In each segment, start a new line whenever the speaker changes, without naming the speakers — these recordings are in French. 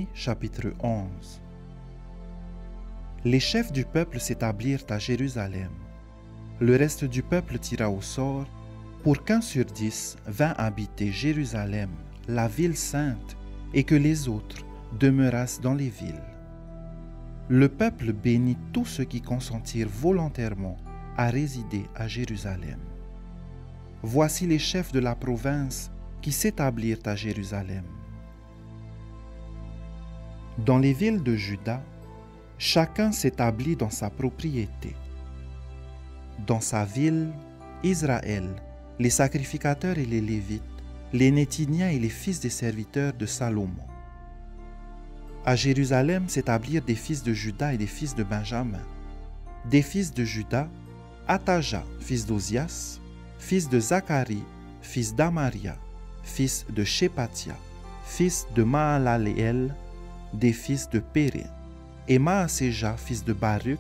Josué chapitre 11. Les chefs du peuple s'établirent à Jérusalem. Le reste du peuple tira au sort pour qu'un sur 10 vînt habiter Jérusalem, la ville sainte, et que les autres demeurassent dans les villes. Le peuple bénit tous ceux qui consentirent volontairement à résider à Jérusalem. Voici les chefs de la province qui s'établirent à Jérusalem. Dans les villes de Juda, chacun s'établit dans sa propriété. Dans sa ville, Israël, les sacrificateurs et les Lévites, les Néthiniens et les fils des serviteurs de Salomon. À Jérusalem s'établirent des fils de Juda et des fils de Benjamin. Des fils de Juda, Ataja, fils d'Ozias, fils de Zacharie, fils d'Amaria, fils de Shepatia, fils de Maalaleel, des fils de Péré, et Maaseja, fils de Baruch,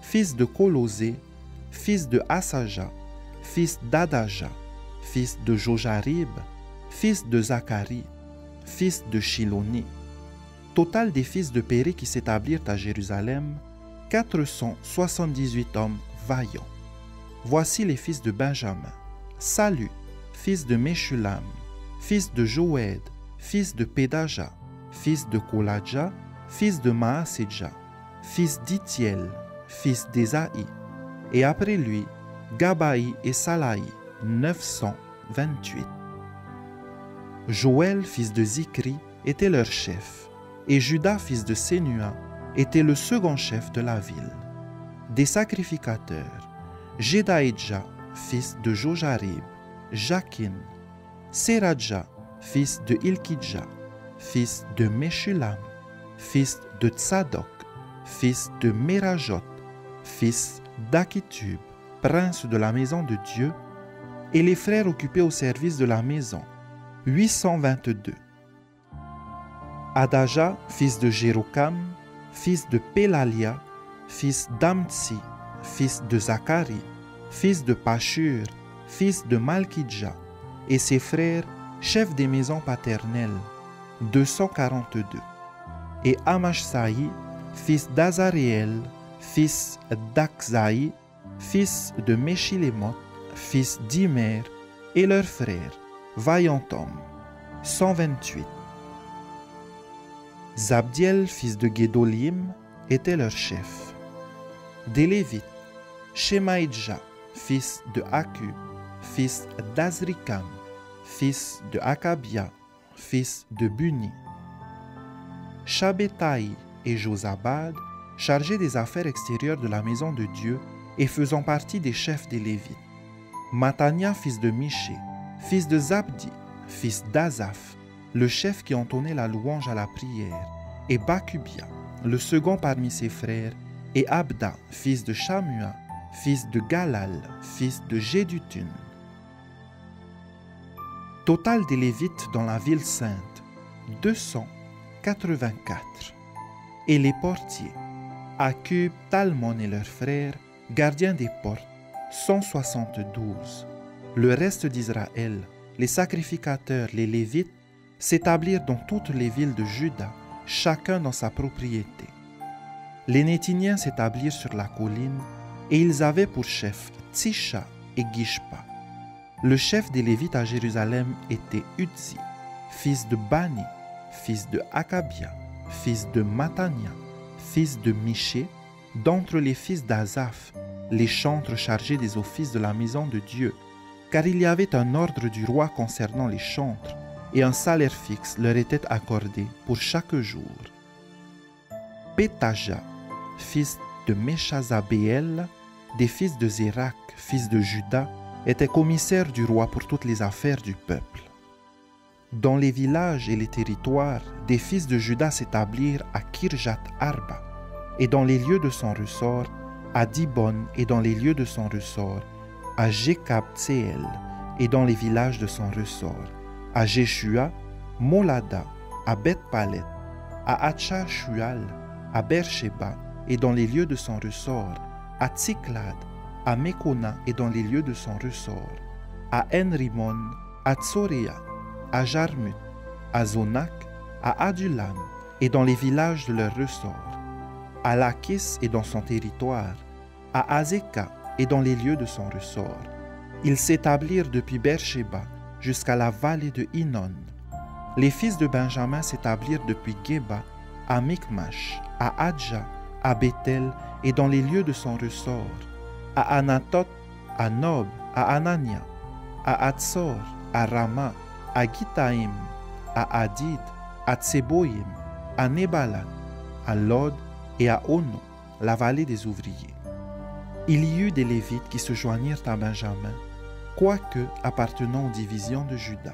fils de Colosé, fils de Asaja, fils d'Adaja, fils de Jojarib, fils de Zacharie, fils de Shiloni. Total des fils de Péré qui s'établirent à Jérusalem, 478 hommes vaillants. Voici les fils de Benjamin: Salu, fils de Meshulam, fils de Joëd, fils de Pédaja, fils de Koladja, fils de Maaseja, fils d'Itiel, fils d'Ésaïe, et après lui, Gabaï et Salaï, 928. Joël, fils de Zikri, était leur chef, et Juda, fils de Sénua, était le second chef de la ville. Des sacrificateurs, Jedaïdja, fils de Jojarib, Jakin, Seradja, fils de Ilkidja, fils de Meshulam, fils de Tsadok, fils de Merajot, fils d'Akitub, prince de la maison de Dieu, et les frères occupés au service de la maison, 822. Adaja, fils de Jérokam, fils de Pélalia, fils d'Amtsi, fils de Zacharie, fils de Pashur, fils de Malkidja, et ses frères, chefs des maisons paternelles, 242. Et Amashsaï, fils d'Azaréel, fils d'Akzaï, fils de Meshilémoth, fils d'Imer, et leurs frères, vaillants hommes, 128. Zabdiel, fils de Guédolim, était leur chef. Des Lévites, Shemaïdja, fils de Akub, fils d'Azrikam, fils de Akabia, fils de Buni. Shabbétaï et Josabad, chargés des affaires extérieures de la maison de Dieu et faisant partie des chefs des Lévites. Matania, fils de Miché, fils de Zabdi, fils d'Azaph, le chef qui entonnait la louange à la prière, et Bakubia, le second parmi ses frères, et Abda, fils de Shamua, fils de Galal, fils de Jédutun. Total des Lévites dans la ville sainte, 284. Et les portiers, Akub, Talmon et leurs frères, gardiens des portes, 172. Le reste d'Israël, les sacrificateurs, les Lévites, s'établirent dans toutes les villes de Juda, chacun dans sa propriété. Les Néthiniens s'établirent sur la colline, et ils avaient pour chef Tsisha et Gishpa. Le chef des Lévites à Jérusalem était Udzi, fils de Bani, fils de Akabia, fils de Matania, fils de Miché, d'entre les fils d'Azaph, les chantres chargés des offices de la maison de Dieu, car il y avait un ordre du roi concernant les chantres, et un salaire fixe leur était accordé pour chaque jour. Pétaja, fils de Meshazabéel, des fils de Zérak, fils de Juda, était commissaire du roi pour toutes les affaires du peuple. Dans les villages et les territoires, des fils de Juda s'établirent à Kirjat Arba, et dans les lieux de son ressort, à Dibon et dans les lieux de son ressort, à Jekab-Tseel et dans les villages de son ressort, à Jeshua, Molada, à Beth-Palet, à Hatcha-Shual, à Beersheba et dans les lieux de son ressort, à Tsiklad, à Mekona et dans les lieux de son ressort, à En-Rimon, à Tsoréa, à Jarmut, à Zonak, à Adulam, et dans les villages de leur ressort, à Lachis et dans son territoire, à Azeka et dans les lieux de son ressort. Ils s'établirent depuis Beersheba jusqu'à la vallée de Hinnon. Les fils de Benjamin s'établirent depuis Geba, à Michmash, à Adja, à Bethel et dans les lieux de son ressort, à Anatoth, à Nob, à Anania, à Hatzor, à Rama, à Gitaïm, à Hadid, à Tseboïm, à Nebalat, à Lod et à Ono, la vallée des ouvriers. Il y eut des Lévites qui se joignirent à Benjamin, quoique appartenant aux divisions de Juda.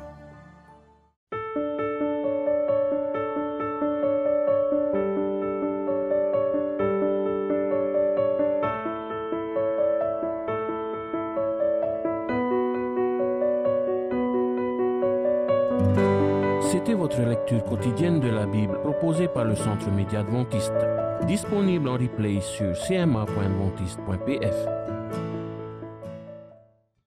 C'était votre lecture quotidienne de la Bible proposée par le Centre Média Adventiste, disponible en replay sur cma.adventiste.pf.